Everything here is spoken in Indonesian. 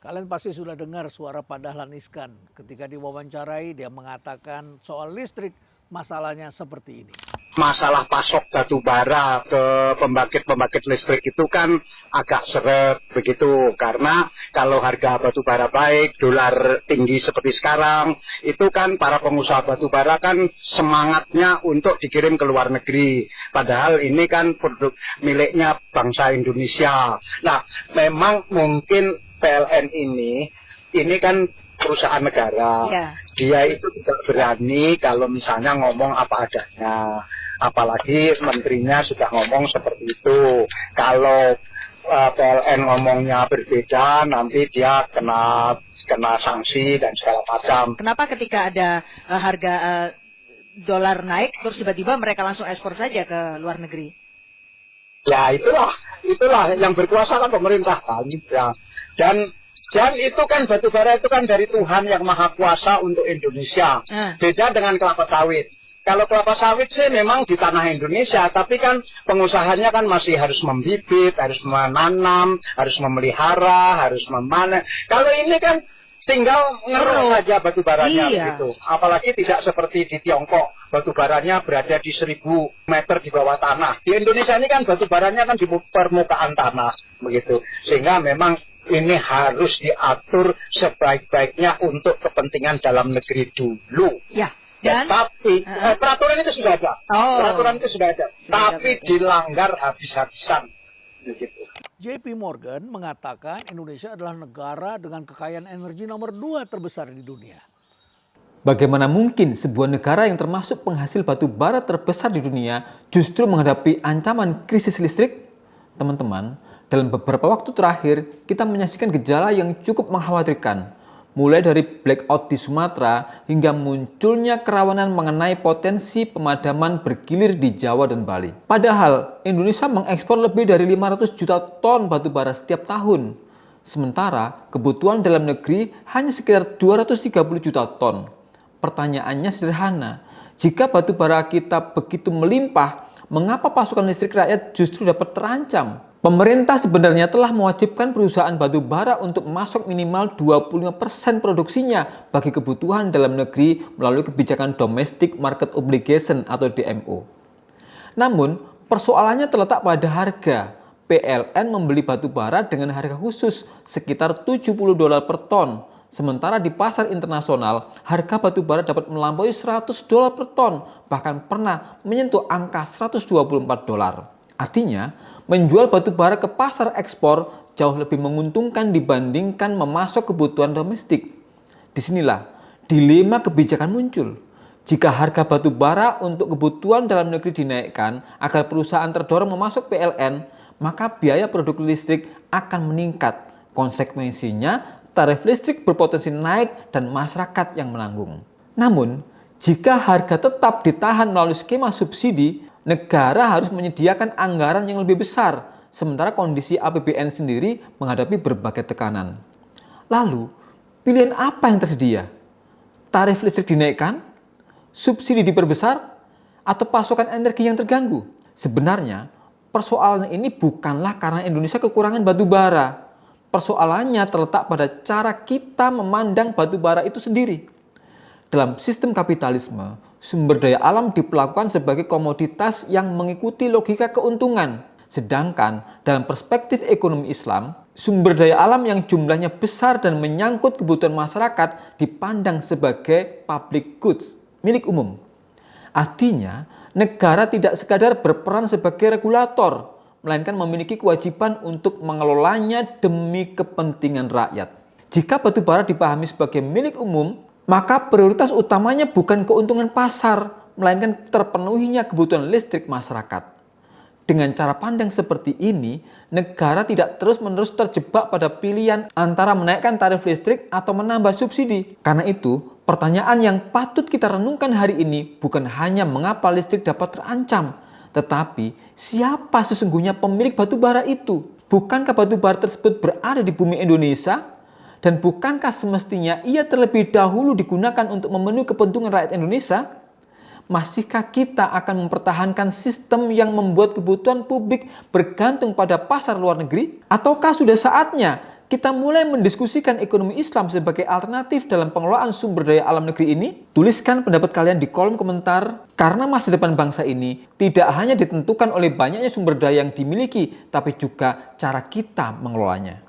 Kalian pasti sudah dengar suara Pak Dahlan Iskan. Ketika diwawancarai, dia mengatakan soal listrik masalahnya seperti ini. Masalah pasok batu bara ke pembangkit listrik itu kan agak seret begitu, karena kalau harga batu bara baik, dolar tinggi seperti sekarang, itu kan para pengusaha batu bara kan semangatnya untuk dikirim ke luar negeri, padahal ini kan produk miliknya bangsa Indonesia. Nah, memang mungkin PLN ini kan perusahaan negara, dia itu tidak berani kalau misalnya ngomong apa adanya. Apalagi menterinya sudah ngomong seperti itu. Kalau PLN ngomongnya berbeda, nanti dia kena sanksi dan segala macam. Kenapa ketika ada harga dolar naik, terus tiba-tiba mereka langsung ekspor saja ke luar negeri? Ya itulah yang berkuasa kan pemerintah kan. Ya. Dan itu kan batu bara itu kan dari Tuhan yang Maha Kuasa untuk Indonesia. Beda dengan kelapa sawit. Kalau kelapa sawit sih memang di tanah Indonesia, tapi kan pengusahanya kan masih harus membibit, harus menanam, harus memelihara, harus memanen. Kalau ini kan tinggal ngeruk saja batu baranya gitu. Apalagi tidak seperti di Tiongkok, batu baranya berada di 1000 meter di bawah tanah. Di Indonesia ini kan batu baranya kan di permukaan tanah begitu. Sehingga memang ini harus diatur sebaik-baiknya untuk kepentingan dalam negeri dulu. Ya. Tapi peraturan itu sudah ada. Peraturan itu sudah ada. Tapi dilanggar habis-habisan. Begitu. JP Morgan mengatakan Indonesia adalah negara dengan kekayaan energi nomor 2 terbesar di dunia. Bagaimana mungkin sebuah negara yang termasuk penghasil batu bara terbesar di dunia justru menghadapi ancaman krisis listrik? Teman-teman, dalam beberapa waktu terakhir kita menyaksikan gejala yang cukup mengkhawatirkan. Mulai dari blackout di Sumatera hingga munculnya kerawanan mengenai potensi pemadaman bergilir di Jawa dan Bali. Padahal Indonesia mengekspor lebih dari 500 juta ton batu bara setiap tahun. Sementara kebutuhan dalam negeri hanya sekitar 230 juta ton. Pertanyaannya sederhana, jika batu bara kita begitu melimpah, mengapa pasokan listrik rakyat justru dapat terancam? Pemerintah sebenarnya telah mewajibkan perusahaan batu bara untuk masuk minimal 25% produksinya bagi kebutuhan dalam negeri melalui kebijakan Domestic Market Obligation atau DMO. Namun, persoalannya terletak pada harga. PLN membeli batu bara dengan harga khusus sekitar $70 per ton. Sementara di pasar internasional, harga batu bara dapat melampaui $100 per ton, bahkan pernah menyentuh angka $124. Artinya, menjual batu bara ke pasar ekspor jauh lebih menguntungkan dibandingkan memasok kebutuhan domestik. Disinilah dilema kebijakan muncul. Jika harga batu bara untuk kebutuhan dalam negeri dinaikkan agar perusahaan terdorong memasok PLN, maka biaya produk listrik akan meningkat. Konsekuensinya, tarif listrik berpotensi naik dan masyarakat yang menanggung. Namun, jika harga tetap ditahan melalui skema subsidi, negara harus menyediakan anggaran yang lebih besar, sementara kondisi APBN sendiri menghadapi berbagai tekanan. Lalu, pilihan apa yang tersedia? Tarif listrik dinaikkan? Subsidi diperbesar? Atau pasokan energi yang terganggu? Sebenarnya, persoalan ini bukanlah karena Indonesia kekurangan batu bara. Persoalannya terletak pada cara kita memandang batu bara itu sendiri. Dalam sistem kapitalisme, sumber daya alam diperlakukan sebagai komoditas yang mengikuti logika keuntungan. Sedangkan dalam perspektif ekonomi Islam, sumber daya alam yang jumlahnya besar dan menyangkut kebutuhan masyarakat dipandang sebagai public goods, milik umum. Artinya, negara tidak sekadar berperan sebagai regulator, melainkan memiliki kewajiban untuk mengelolanya demi kepentingan rakyat. Jika batu bara dipahami sebagai milik umum, maka prioritas utamanya bukan keuntungan pasar, melainkan terpenuhinya kebutuhan listrik masyarakat. Dengan cara pandang seperti ini, negara tidak terus-menerus terjebak pada pilihan antara menaikkan tarif listrik atau menambah subsidi. Karena itu, pertanyaan yang patut kita renungkan hari ini bukan hanya mengapa listrik dapat terancam, tetapi siapa sesungguhnya pemilik batu bara itu? Bukankah batu bara tersebut berada di bumi Indonesia? Dan bukankah semestinya ia terlebih dahulu digunakan untuk memenuhi kepentingan rakyat Indonesia? Masihkah kita akan mempertahankan sistem yang membuat kebutuhan publik bergantung pada pasar luar negeri? Ataukah sudah saatnya kita mulai mendiskusikan ekonomi Islam sebagai alternatif dalam pengelolaan sumber daya alam negeri ini? Tuliskan pendapat kalian di kolom komentar, karena masa depan bangsa ini tidak hanya ditentukan oleh banyaknya sumber daya yang dimiliki, tapi juga cara kita mengelolanya.